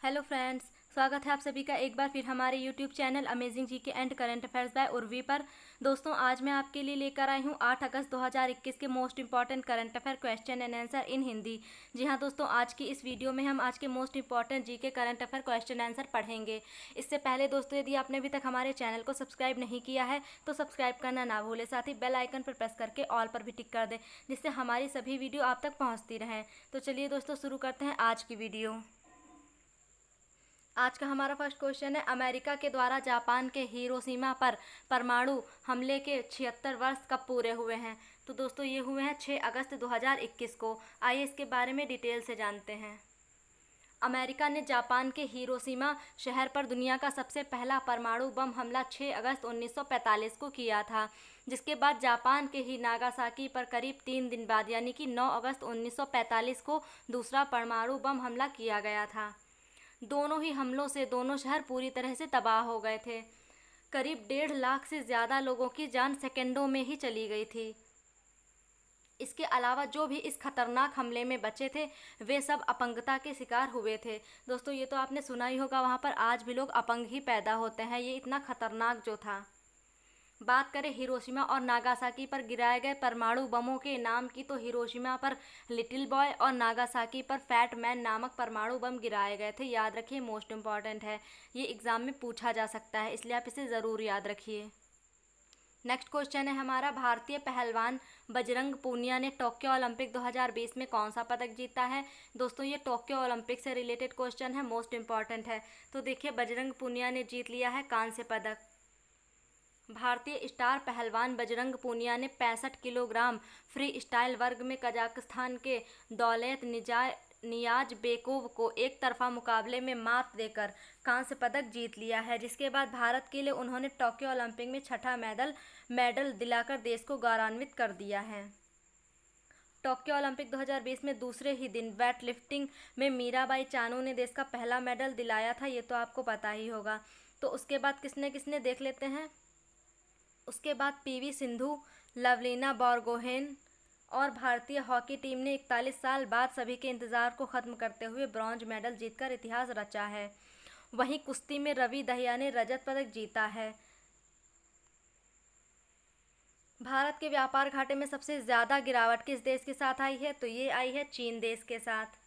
Hello friends, स्वागत है आप सभी का एक बार फिर हमारे YouTube channel amazing GK and current affairs by Urvi पर। दोस्तों, आज मैं आपके लिए लेकर आई हूँ 8 अगस्त 2021 के most important current affair question and answer in Hindi. जी हाँ दोस्तों, आज की इस वीडियो में हम आज के most important GK current affair question answer पढ़ेंगे। इससे पहले दोस्तों, यदि आपने अभी तक हमारे चैनल को सब्सक्राइब नहीं किया है तो सब्सक्राइब करना ना भूलें। साथ ही बेल आइकन पर प्रेस करके ऑल पर भी टिक कर दें, जिससे हमारी सभी वीडियो आप तक पहुँचती रहें। तो चलिए दोस्तों, शुरू करते हैं आज की वीडियो। आज का हमारा फर्स्ट क्वेश्चन है, अमेरिका के द्वारा जापान के हिरोशिमा पर परमाणु हमले के 76 वर्ष कब पूरे हुए हैं? तो दोस्तों, ये हुए हैं 6 अगस्त 2021 को। आइए इसके बारे में डिटेल से जानते हैं। अमेरिका ने जापान के हिरोशिमा शहर पर दुनिया का सबसे पहला परमाणु बम हमला 6 अगस्त 1945 को किया था, जिसके बाद जापान के ही नागासाकी पर करीब 3 दिन बाद यानी कि 9 अगस्त 1945 को दूसरा परमाणु बम हमला किया गया था। दोनों ही हमलों से दोनों शहर पूरी तरह से तबाह हो गए थे। करीब 1.5 लाख से ज़्यादा लोगों की जान सेकंडों में ही चली गई थी। इसके अलावा जो भी इस खतरनाक हमले में बचे थे वे सब अपंगता के शिकार हुए थे। दोस्तों, ये तो आपने सुना ही होगा, वहाँ पर आज भी लोग अपंग ही पैदा होते हैं। ये इतना खतरनाक जो था। बात करें हिरोशिमा और नागासाकी पर गिराए गए परमाणु बमों के नाम की, तो हिरोशिमा पर लिटिल बॉय और नागासाकी पर फैट मैन नामक परमाणु बम गिराए गए थे। याद रखिए, मोस्ट इम्पॉर्टेंट है, ये एग्जाम में पूछा जा सकता है, इसलिए आप इसे ज़रूर याद रखिए। नेक्स्ट क्वेश्चन है हमारा, भारतीय पहलवान बजरंग पूनिया ने टोक्यो ओलंपिक 2020 में कौन सा पदक जीता है? दोस्तों, ये टोक्यो ओलंपिक से रिलेटेड क्वेश्चन है, मोस्ट इम्पॉर्टेंट है। तो देखिए, बजरंग पूनिया ने जीत लिया है कांस्य पदक। भारतीय स्टार पहलवान बजरंग पूनिया ने 65 किलोग्राम फ्री स्टाइल वर्ग में कजाकिस्तान के दौलत नियाज बेकोव को एक तरफा मुकाबले में मात देकर कांस्य पदक जीत लिया है, जिसके बाद भारत के लिए उन्होंने टोक्यो ओलंपिक में छठा मेडल दिलाकर देश को गौरवान्वित कर दिया है। टोक्यो ओलंपिक 2020 में दूसरे ही दिन वेट लिफ्टिंग में मीराबाई चानू ने देश का पहला मेडल दिलाया था, ये तो आपको पता ही होगा। तो उसके बाद किसने किसने देख लेते हैं। उसके बाद पीवी सिंधु, लवलीना बोरगोहेन और भारतीय हॉकी टीम ने 41 साल बाद सभी के इंतज़ार को ख़त्म करते हुए ब्रॉन्ज मेडल जीतकर इतिहास रचा है। वहीं कुश्ती में रवि दहिया ने रजत पदक जीता है। भारत के व्यापार घाटे में सबसे ज़्यादा गिरावट किस देश के साथ आई है? तो ये आई है चीन देश के साथ।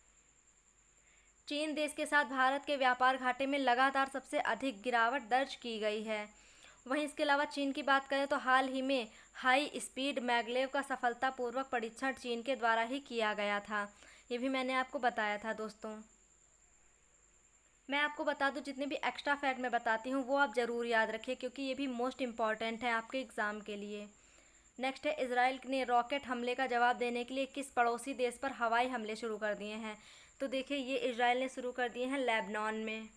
चीन देश के साथ भारत के व्यापार घाटे में लगातार सबसे अधिक गिरावट दर्ज की गई है। वहीं इसके अलावा चीन की बात करें तो हाल ही में हाई स्पीड मैगलेव का सफलतापूर्वक परीक्षण चीन के द्वारा ही किया गया था। ये भी मैंने आपको बताया था दोस्तों। मैं आपको बता दूं, जितने भी एक्स्ट्रा फैक्ट मैं बताती हूँ वो आप ज़रूर याद रखिए, क्योंकि ये भी मोस्ट इम्पॉर्टेंट है आपके एग्ज़ाम के लिए। नेक्स्ट है, इजराइल ने रॉकेट हमले का जवाब देने के लिए किस पड़ोसी देश पर हवाई हमले शुरू कर दिए हैं? तो देखिए, ये इजराइल ने शुरू कर दिए हैं लेबनान में।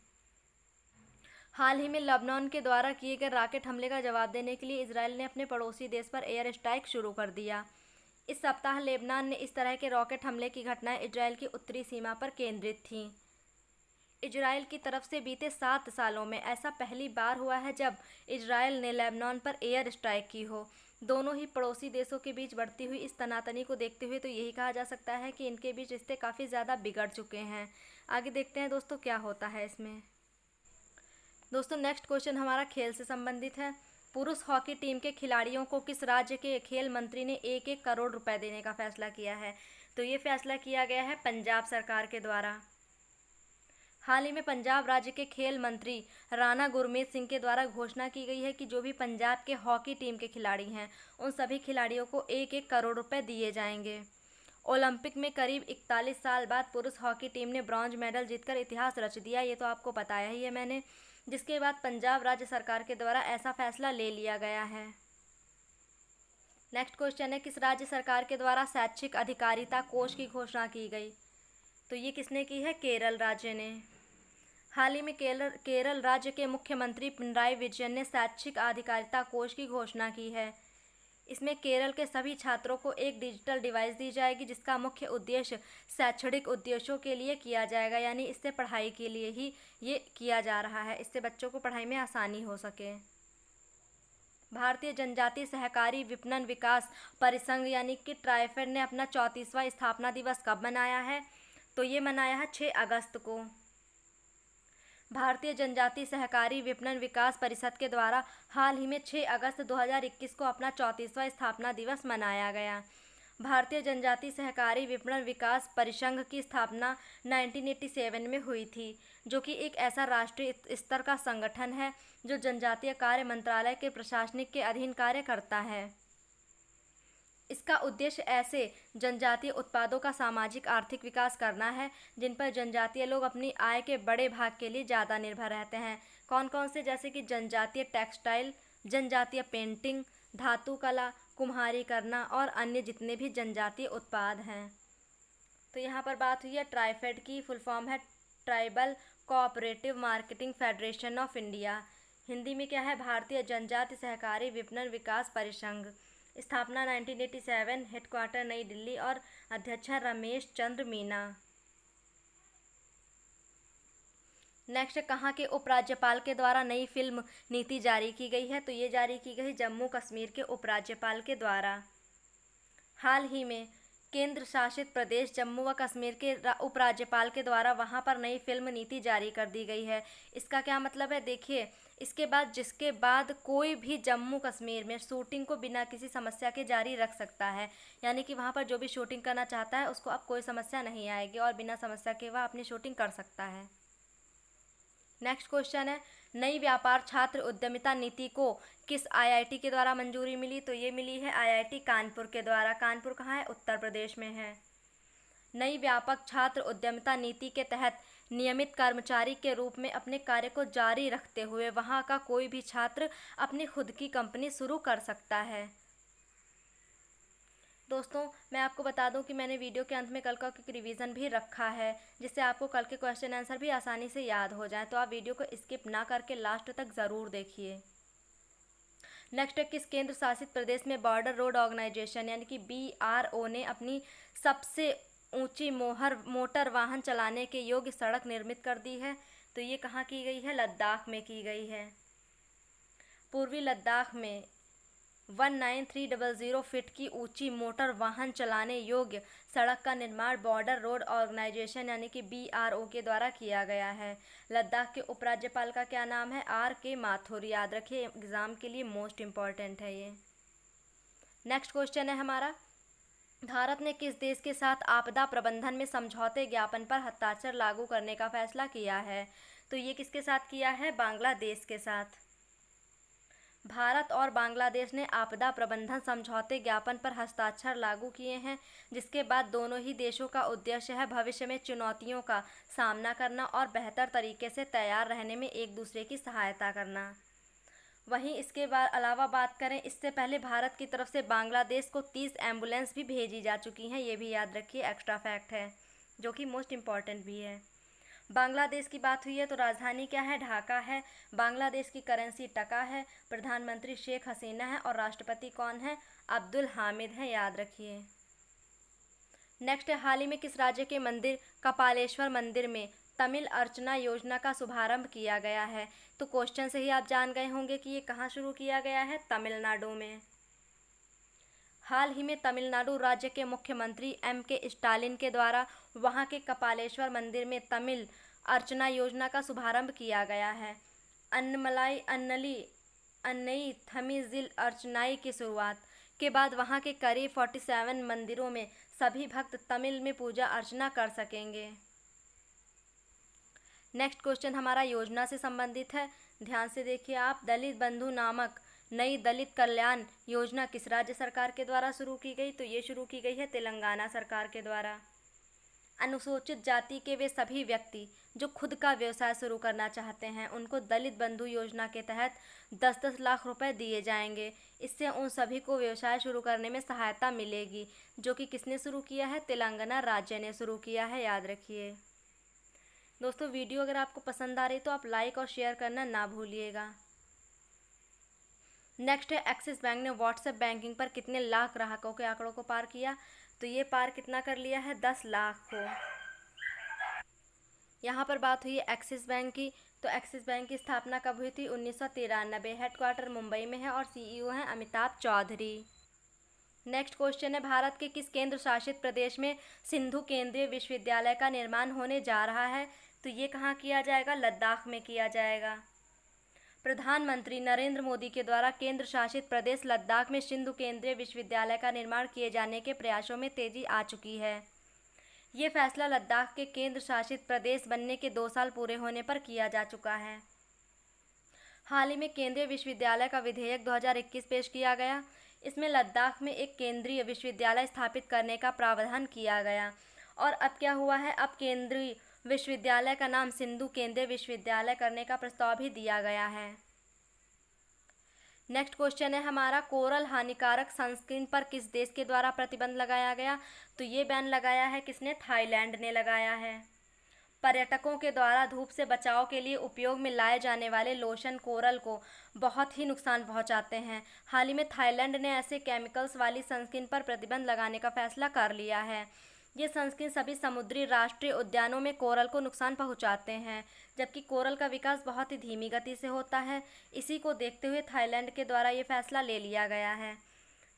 हाल ही में लेबनान के द्वारा किए गए रॉकेट हमले का जवाब देने के लिए इजराइल ने अपने पड़ोसी देश पर एयर स्ट्राइक शुरू कर दिया। इस सप्ताह लेबनान ने इस तरह के रॉकेट हमले की घटनाएं इजराइल की उत्तरी सीमा पर केंद्रित थीं। इजराइल की तरफ से बीते 7 सालों में ऐसा पहली बार हुआ है जब इजराइल ने लेबनान पर एयर स्ट्राइक की हो। दोनों ही पड़ोसी देशों के बीच बढ़ती हुई इस तनातनी को देखते हुए तो यही कहा जा सकता है कि इनके बीच रिश्ते काफ़ी ज़्यादा बिगड़ चुके हैं। आगे देखते हैं दोस्तों क्या होता है इसमें। दोस्तों, नेक्स्ट क्वेश्चन हमारा खेल से संबंधित है। पुरुष हॉकी टीम के खिलाड़ियों को किस राज्य के खेल मंत्री ने 1-1 करोड़ रुपए देने का फैसला किया है? तो ये फैसला किया गया है पंजाब सरकार के द्वारा। हाल ही में पंजाब राज्य के खेल मंत्री राणा गुरमीत सिंह के द्वारा घोषणा की गई है कि जो भी पंजाब के हॉकी टीम के खिलाड़ी हैं उन सभी खिलाड़ियों को 1-1 करोड़ रुपए दिए जाएंगे। ओलंपिक में करीब 41 साल बाद पुरुष हॉकी टीम ने ब्रॉन्ज मेडल जीतकर इतिहास रच दिया, ये तो आपको बताया ही है मैंने। जिसके बाद पंजाब राज्य सरकार के द्वारा ऐसा फैसला ले लिया गया है। नेक्स्ट क्वेश्चन है, किस राज्य सरकार के द्वारा शैक्षिक अधिकारिता कोष की घोषणा की गई? तो ये किसने की है? केरल राज्य ने। हाल ही में केरल राज्य के मुख्यमंत्री पिनराई विजयन ने शैक्षिक अधिकारिता कोष की घोषणा की है। इसमें केरल के सभी छात्रों को एक डिजिटल डिवाइस दी जाएगी, जिसका मुख्य उद्देश्य शैक्षणिक उद्देश्यों के लिए किया जाएगा, यानी इससे पढ़ाई के लिए ही ये किया जा रहा है, इससे बच्चों को पढ़ाई में आसानी हो सके। भारतीय जनजातीय सहकारी विपणन विकास परिसंघ यानी कि ट्राइफेड ने अपना 34वां स्थापना दिवस कब मनाया है? तो ये मनाया है 6 अगस्त को। भारतीय जनजाति सहकारी विपणन विकास परिषद के द्वारा हाल ही में 6 अगस्त 2021 को अपना 34वां स्थापना दिवस मनाया गया। भारतीय जनजाति सहकारी विपणन विकास परिसंघ की स्थापना 1987 में हुई थी, जो कि एक ऐसा राष्ट्रीय स्तर का संगठन है जो जनजातीय कार्य मंत्रालय के प्रशासनिक के अधीन कार्य करता है। इसका उद्देश्य ऐसे जनजातीय उत्पादों का सामाजिक आर्थिक विकास करना है जिन पर जनजातीय लोग अपनी आय के बड़े भाग के लिए ज़्यादा निर्भर रहते हैं। कौन कौन से? जैसे कि जनजातीय टेक्सटाइल, जनजातीय पेंटिंग, धातु कला, कुम्हारी करना और अन्य जितने भी जनजातीय उत्पाद हैं। तो यहाँ पर बात हुई है ट्राइफेड की, फुल फॉर्म है tribal cooperative marketing federation of India. Hindi में क्या है? भारतीय जनजाति सहकारी विपणन विकास परिसंघ। स्थापना 1987, हेडक्वार्टर नई दिल्ली और अध्यक्ष रमेश चंद्र मीना। नेक्स्ट, कहाँ के उपराज्यपाल के द्वारा नई फिल्म नीति जारी की गई है? तो ये जारी की गई जम्मू कश्मीर के उपराज्यपाल के द्वारा। हाल ही में केंद्र शासित प्रदेश जम्मू व कश्मीर के उपराज्यपाल के द्वारा वहाँ पर नई फिल्म नीति जारी कर दी गई है। इसका क्या मतलब है? देखिए, इसके बाद जिसके बाद कोई भी जम्मू कश्मीर में शूटिंग को बिना किसी समस्या के जारी रख सकता है, यानी कि वहाँ पर जो भी शूटिंग करना चाहता है उसको अब कोई समस्या नहीं आएगी और बिना समस्या के वह अपनी शूटिंग कर सकता है। नेक्स्ट क्वेश्चन है, नई व्यापार छात्र उद्यमिता नीति को किस आईआईटी के द्वारा मंजूरी मिली? तो ये मिली है आईआईटी कानपुर के द्वारा। कानपुर कहाँ है? उत्तर प्रदेश में है। नई व्यापक छात्र उद्यमिता नीति के तहत नियमित कर्मचारी के रूप में अपने कार्य को जारी रखते हुए वहाँ का कोई भी छात्र अपनी खुद की कंपनी शुरू कर सकता है। दोस्तों, मैं आपको बता दूं कि मैंने वीडियो के अंत में कल का क्विक रिवीजन भी रखा है, जिससे आपको कल के क्वेश्चन आंसर भी आसानी से याद हो जाए। तो आप वीडियो को स्किप ना करके लास्ट तक ज़रूर देखिए। नेक्स्ट है, किस केंद्र शासित प्रदेश में बॉर्डर रोड ऑर्गेनाइजेशन यानी कि BRO ने अपनी सबसे ऊंची मोटर वाहन चलाने के योग्य सड़क निर्मित कर दी है? तो ये कहाँ की गई है? लद्दाख में की गई है। पूर्वी लद्दाख में 19300 फीट की ऊंची मोटर वाहन चलाने योग्य सड़क का निर्माण बॉर्डर रोड ऑर्गेनाइजेशन यानी कि BRO के द्वारा किया गया है। लद्दाख के उपराज्यपाल का क्या नाम है? RK माथुर। याद रखिए, एग्जाम के लिए मोस्ट इम्पॉर्टेंट है ये। नेक्स्ट क्वेश्चन है हमारा, भारत ने किस देश के साथ आपदा प्रबंधन में समझौते ज्ञापन पर हस्ताक्षर लागू करने का फैसला किया है? तो ये किसके साथ किया है? बांग्लादेश के साथ। भारत और बांग्लादेश ने आपदा प्रबंधन समझौते ज्ञापन पर हस्ताक्षर लागू किए हैं, जिसके बाद दोनों ही देशों का उद्देश्य है भविष्य में चुनौतियों का सामना करना और बेहतर तरीके से तैयार रहने में एक दूसरे की सहायता करना। वहीं इसके बाद अलावा बात करें, इससे पहले भारत की तरफ से बांग्लादेश को 30 एम्बुलेंस भी भेजी जा चुकी हैं। ये भी याद रखिए, एक्स्ट्रा फैक्ट है जो कि मोस्ट इम्पॉर्टेंट भी है। बांग्लादेश की बात हुई है तो राजधानी क्या है? ढाका है। बांग्लादेश की करेंसी टका है। प्रधानमंत्री शेख हसीना है और राष्ट्रपति कौन है? अब्दुल हामिद है। याद रखिए। नेक्स्ट है, हाल ही में किस राज्य के मंदिर कपालेश्वर मंदिर में तमिल अर्चना योजना का शुभारंभ किया गया है? तो क्वेश्चन से ही आप जान गए होंगे कि ये कहाँ शुरू किया गया है? तमिलनाडु में। हाल ही में तमिलनाडु राज्य के मुख्यमंत्री MK स्टालिन के द्वारा वहां के कपालेश्वर मंदिर में तमिल अर्चना योजना का शुभारंभ किया गया है। अन्नमलाई अन्नली अन्नई थमिजिल अर्चनाई की शुरुआत के बाद वहां के करीब 47 मंदिरों में सभी भक्त तमिल में पूजा अर्चना कर सकेंगे। नेक्स्ट क्वेश्चन हमारा योजना से संबंधित है, ध्यान से देखिए आप। दलित बंधु नामक नई दलित कल्याण योजना किस राज्य सरकार के द्वारा शुरू की गई? तो ये शुरू की गई है तेलंगाना सरकार के द्वारा। अनुसूचित जाति के वे सभी व्यक्ति जो खुद का व्यवसाय शुरू करना चाहते हैं उनको दलित बंधु योजना के तहत 10-10 लाख रुपए दिए जाएंगे। इससे उन सभी को व्यवसाय शुरू करने में सहायता मिलेगी, जो कि किसने शुरू किया है? तेलंगाना राज्य ने शुरू किया है। याद रखिए। दोस्तों, वीडियो अगर आपको पसंद आ रही तो आप लाइक और शेयर करना ना भूलिएगा। नेक्स्ट है, एक्सिस बैंक ने व्हाट्सएप बैंकिंग पर कितने लाख ग्राहकों के आंकड़ों को पार किया? तो ये पार कितना कर लिया है? 10 लाख को। यहाँ पर बात हुई है एक्सिस बैंक की, तो एक्सिस बैंक की स्थापना कब हुई थी? 1993। हेडक्वार्टर मुंबई में है और CEO हैं अमिताभ चौधरी। नेक्स्ट क्वेश्चन है, भारत के किस केंद्र शासित प्रदेश में सिंधु केंद्रीय विश्वविद्यालय का निर्माण होने जा रहा है? तो ये कहाँ किया जाएगा? लद्दाख में किया जाएगा। प्रधानमंत्री नरेंद्र मोदी के द्वारा केंद्र शासित प्रदेश लद्दाख में सिंधु केंद्रीय विश्वविद्यालय का निर्माण किए जाने के प्रयासों में तेजी आ चुकी है। ये फैसला लद्दाख के केंद्र शासित प्रदेश बनने के 2 साल पूरे होने पर किया जा चुका है। हाल ही में केंद्रीय विश्वविद्यालय का विधेयक 2021 पेश किया गया। इसमें लद्दाख में एक केंद्रीय विश्वविद्यालय स्थापित करने का प्रावधान किया गया। और अब क्या हुआ है? अब केंद्रीय विश्वविद्यालय का नाम सिंधु केंद्रीय विश्वविद्यालय करने का प्रस्ताव भी दिया गया है। नेक्स्ट क्वेश्चन है हमारा, कोरल हानिकारक सनस्क्रीन पर किस देश के द्वारा प्रतिबंध लगाया गया? तो ये बैन लगाया है किसने? थाईलैंड ने लगाया है। पर्यटकों के द्वारा धूप से बचाव के लिए उपयोग में लाए जाने वाले लोशन कोरल को बहुत ही नुकसान पहुंचाते हैं। हाल ही में थाईलैंड ने ऐसे केमिकल्स वाली सनस्क्रीन पर प्रतिबंध लगाने का फैसला कर लिया है। ये सनस्क्रीन सभी समुद्री राष्ट्रीय उद्यानों में कोरल को नुकसान पहुंचाते हैं, जबकि कोरल का विकास बहुत ही धीमी गति से होता है। इसी को देखते हुए थाईलैंड के द्वारा ये फैसला ले लिया गया है।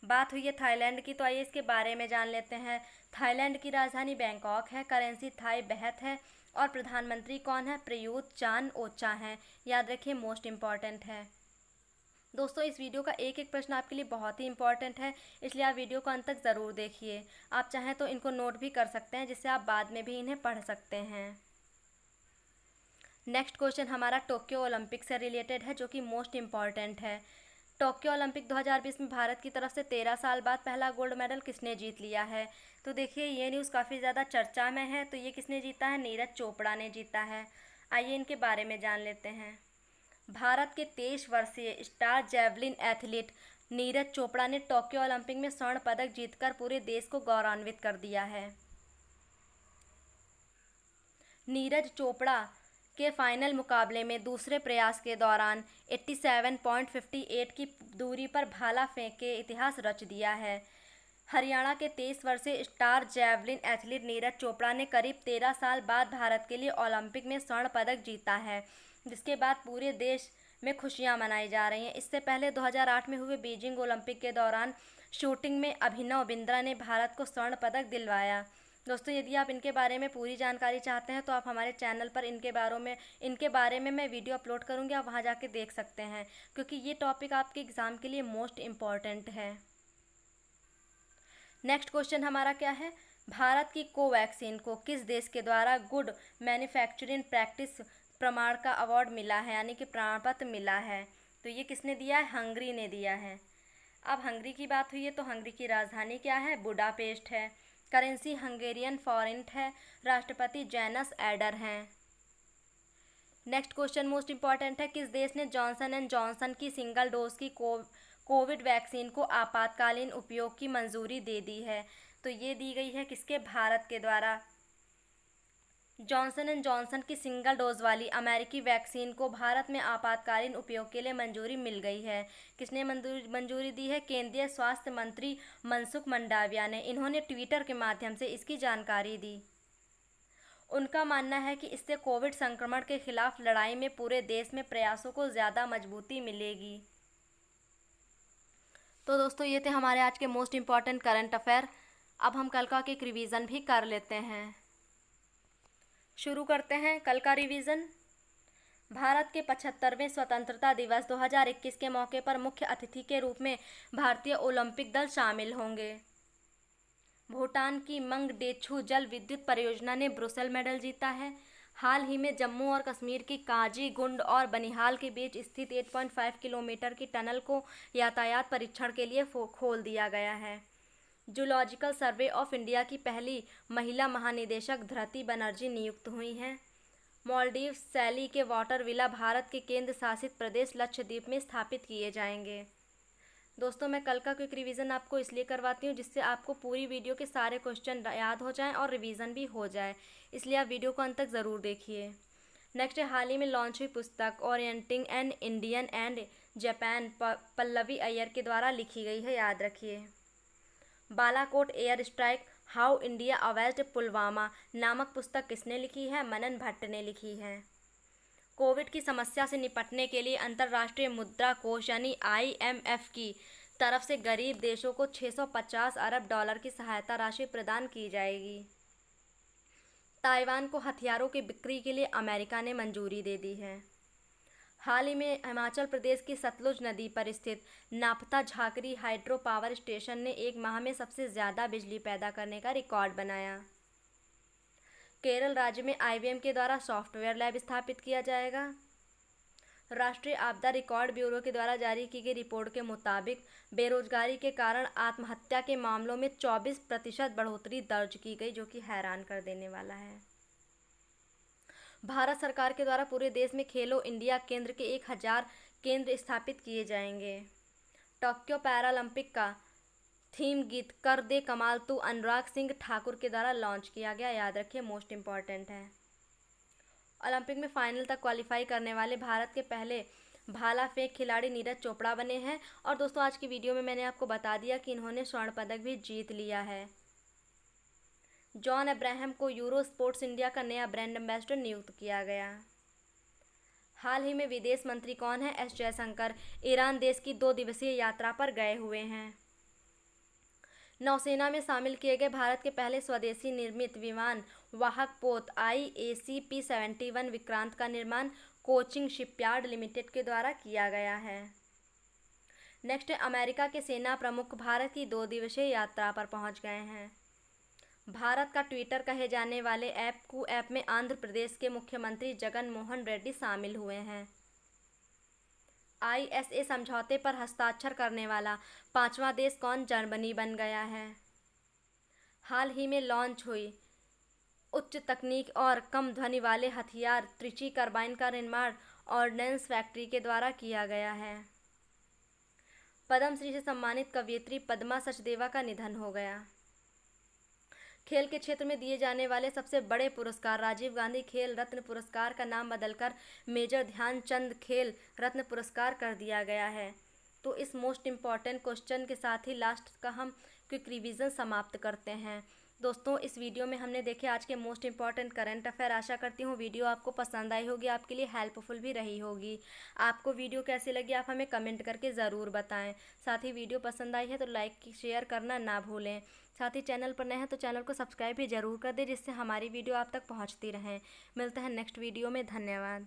बात हुई है थाईलैंड की, तो आइए इसके बारे में जान लेते हैं। थाईलैंड की राजधानी बैंकॉक है, करेंसी थाई बहत है और प्रधानमंत्री कौन है? प्रयूत चान ओचा हैं। याद रखिए, मोस्ट इम्पॉर्टेंट है। दोस्तों, इस वीडियो का एक एक प्रश्न आपके लिए बहुत ही इंपॉर्टेंट है, इसलिए आप वीडियो को अंत तक ज़रूर देखिए। आप चाहें तो इनको नोट भी कर सकते हैं, जिससे आप बाद में भी इन्हें पढ़ सकते हैं। नेक्स्ट क्वेश्चन हमारा टोक्यो ओलंपिक से रिलेटेड है, जो कि मोस्ट इम्पॉर्टेंट है। टोक्यो ओलंपिक 2020 में भारत की तरफ से 13 साल बाद पहला गोल्ड मेडल किसने जीत लिया है? तो देखिए, ये न्यूज़ काफ़ी ज़्यादा चर्चा में है। तो ये किसने जीता है? नीरज चोपड़ा ने जीता है। आइए इनके बारे में जान लेते हैं। भारत के 23 वर्षीय star javelin athlete Neeraj Chopra ने टोक्यो ओलंपिक में स्वर्ण पदक जीतकर पूरे देश को गौरवान्वित कर दिया है। नीरज चोपड़ा के फाइनल मुकाबले में दूसरे प्रयास के दौरान 87.58 की दूरी पर भाला फेंक के इतिहास रच दिया है। हरियाणा के 23 वर्षीय star javelin athlete Neeraj Chopra ने करीब 13 साल बाद भारत के लिए ओलंपिक में स्वर्ण पदक जीता है, जिसके बाद पूरे देश में खुशियां मनाई जा रही हैं। इससे पहले 2008 में हुए बीजिंग ओलंपिक के दौरान शूटिंग में अभिनव बिंद्रा ने भारत को स्वर्ण पदक दिलवाया। दोस्तों, यदि आप इनके बारे में पूरी जानकारी चाहते हैं तो आप हमारे चैनल पर इनके बारे में मैं वीडियो अपलोड करूंगी, आप वहां जाके देख सकते हैं, क्योंकि ये टॉपिक आपके एग्ज़ाम के लिए मोस्ट इम्पॉर्टेंट है। नेक्स्ट क्वेश्चन हमारा क्या है? भारत की कोवैक्सीन को किस देश के द्वारा गुड मैन्युफैक्चरिंग प्रैक्टिस प्रमाण का अवार्ड मिला है, यानी कि प्रमाण पत्र मिला है? तो ये किसने दिया है? हंगरी ने दिया है। अब हंगरी की बात हुई है, तो हंगरी की राजधानी क्या है? बुडापेस्ट है। करेंसी हंगेरियन फॉरेंट है। राष्ट्रपति जैनस एडर हैं। नेक्स्ट क्वेश्चन मोस्ट इम्पॉर्टेंट है, किस देश ने जॉनसन एंड जॉनसन की सिंगल डोज की कोविड वैक्सीन को आपातकालीन उपयोग की मंजूरी दे दी है? तो ये दी गई है किसके? भारत के द्वारा। जॉनसन एंड जॉनसन की सिंगल डोज वाली अमेरिकी वैक्सीन को भारत में आपातकालीन उपयोग के लिए मंजूरी मिल गई है। किसने मंजूरी दी है? केंद्रीय स्वास्थ्य मंत्री मनसुख मंडाविया ने। इन्होंने ट्विटर के माध्यम से इसकी जानकारी दी। उनका मानना है कि इससे कोविड संक्रमण के खिलाफ लड़ाई में पूरे देश में प्रयासों को ज़्यादा मजबूती मिलेगी। तो दोस्तों, ये थे हमारे आज के मोस्ट इम्पॉर्टेंट करंट अफेयर। अब हम कल का एक रिवीजन भी कर लेते हैं। शुरू करते हैं कल का रिवीजन। भारत के 75वें स्वतंत्रता दिवस 2021 के मौके पर मुख्य अतिथि के रूप में भारतीय ओलंपिक दल शामिल होंगे। भूटान की मंगडेछू जल विद्युत परियोजना ने ब्रुसेल मेडल जीता है। हाल ही में जम्मू और कश्मीर की काजीगुंड और बनिहाल के बीच स्थित 8.5 किलोमीटर की टनल को यातायात परीक्षण के लिए खोल दिया गया है। जूलॉजिकल सर्वे ऑफ इंडिया की पहली महिला महानिदेशक धृति बनर्जी नियुक्त हुई हैं। मालदीव शैली के वाटर विला भारत के केंद्र शासित प्रदेश लक्षद्वीप में स्थापित किए जाएंगे। दोस्तों, मैं कल का क्विक रिवीजन आपको इसलिए करवाती हूँ जिससे आपको पूरी वीडियो के सारे क्वेश्चन याद हो जाएं और रिवीजन भी हो जाए, इसलिए आप वीडियो को अंत तक ज़रूर देखिए। नेक्स्ट है, हाल ही में लॉन्च हुई पुस्तक orienting an Indian and Japan Pallavi Aiyar के द्वारा लिखी गई है, याद रखिए। Balakot air strike how India avenged Pulwama नामक पुस्तक किसने लिखी है? मनन भट्ट ने लिखी है। कोविड की समस्या से निपटने के लिए अंतर्राष्ट्रीय मुद्रा कोष यानी IMF की तरफ से गरीब देशों को $650 अरब की सहायता राशि प्रदान की जाएगी। ताइवान को हथियारों की बिक्री के लिए अमेरिका ने मंजूरी दे दी है। हाल ही में हिमाचल प्रदेश की सतलुज नदी पर स्थित नापता झाकरी हाइड्रो पावर स्टेशन ने एक माह में सबसे ज़्यादा बिजली पैदा करने का रिकॉर्ड बनाया। केरल राज्य में IBM के द्वारा सॉफ्टवेयर लैब स्थापित किया जाएगा। राष्ट्रीय आपदा रिकॉर्ड ब्यूरो के द्वारा जारी की गई रिपोर्ट के मुताबिक बेरोजगारी के कारण आत्महत्या के मामलों में 24% बढ़ोतरी दर्ज की गई, जो कि हैरान कर देने वाला है। भारत सरकार के द्वारा पूरे देश में खेलो इंडिया केंद्र के 1000 केंद्र स्थापित किए जाएंगे। टोक्यो पैरालंपिक का थीम गीत कर दे कमाल तू अनुराग सिंह ठाकुर के द्वारा लॉन्च किया गया। याद रखिए, मोस्ट इम्पॉर्टेंट है। ओलंपिक में फाइनल तक क्वालिफाई करने वाले भारत के पहले भाला फेंक खिलाड़ी नीरज चोपड़ा बने हैं। और दोस्तों, आज की वीडियो में मैंने आपको बता दिया कि इन्होंने स्वर्ण पदक भी जीत लिया है। जॉन अब्राहम को यूरो स्पोर्ट्स इंडिया का नया ब्रांड एम्बेसडर नियुक्त किया गया। हाल ही में विदेश मंत्री कौन है? एस जयशंकर ईरान देश की 2 दिवसीय यात्रा पर गए हुए हैं। नौसेना में शामिल किए गए भारत के पहले स्वदेशी निर्मित विमान वाहक पोत IACP-71 विक्रांत का निर्माण कोचिंग शिपयार्ड लिमिटेड के द्वारा किया गया है। नेक्स्ट, अमेरिका के सेना प्रमुख भारत की 2 दिवसीय यात्रा पर पहुंच गए हैं। भारत का ट्विटर कहे जाने वाले ऐप में आंध्र प्रदेश के मुख्यमंत्री जगन मोहन रेड्डी शामिल हुए हैं। ISA समझौते पर हस्ताक्षर करने वाला 5वां देश कौन? जर्मनी बन गया है। हाल ही में लॉन्च हुई उच्च तकनीक और कम ध्वनि वाले हथियार त्रिची कार्बाइन का निर्माण ऑर्डिनेंस फैक्ट्री के द्वारा किया गया है। पद्मश्री से सम्मानित कवयित्री पद्मा सचदेवा का निधन हो गया। खेल के क्षेत्र में दिए जाने वाले सबसे बड़े पुरस्कार राजीव गांधी खेल रत्न पुरस्कार का नाम बदलकर मेजर ध्यानचंद खेल रत्न पुरस्कार कर दिया गया है। तो इस मोस्ट इम्पॉर्टेंट क्वेश्चन के साथ ही लास्ट का हम क्विक रिवीजन समाप्त करते हैं। दोस्तों, इस वीडियो में हमने देखे आज के मोस्ट इम्पॉर्टेंट करंट अफेयर। आशा करती हूँ वीडियो आपको पसंद आई होगी, आपके लिए हेल्पफुल भी रही होगी। आपको वीडियो कैसी लगी आप हमें कमेंट करके ज़रूर बताएं। साथ ही वीडियो पसंद आई है तो लाइक शेयर करना ना भूलें। साथ ही चैनल पर नए हैं तो चैनल को सब्सक्राइब भी ज़रूर कर दें, जिससे हमारी वीडियो आप तक पहुँचती रहें। मिलते हैं नेक्स्ट वीडियो में। धन्यवाद।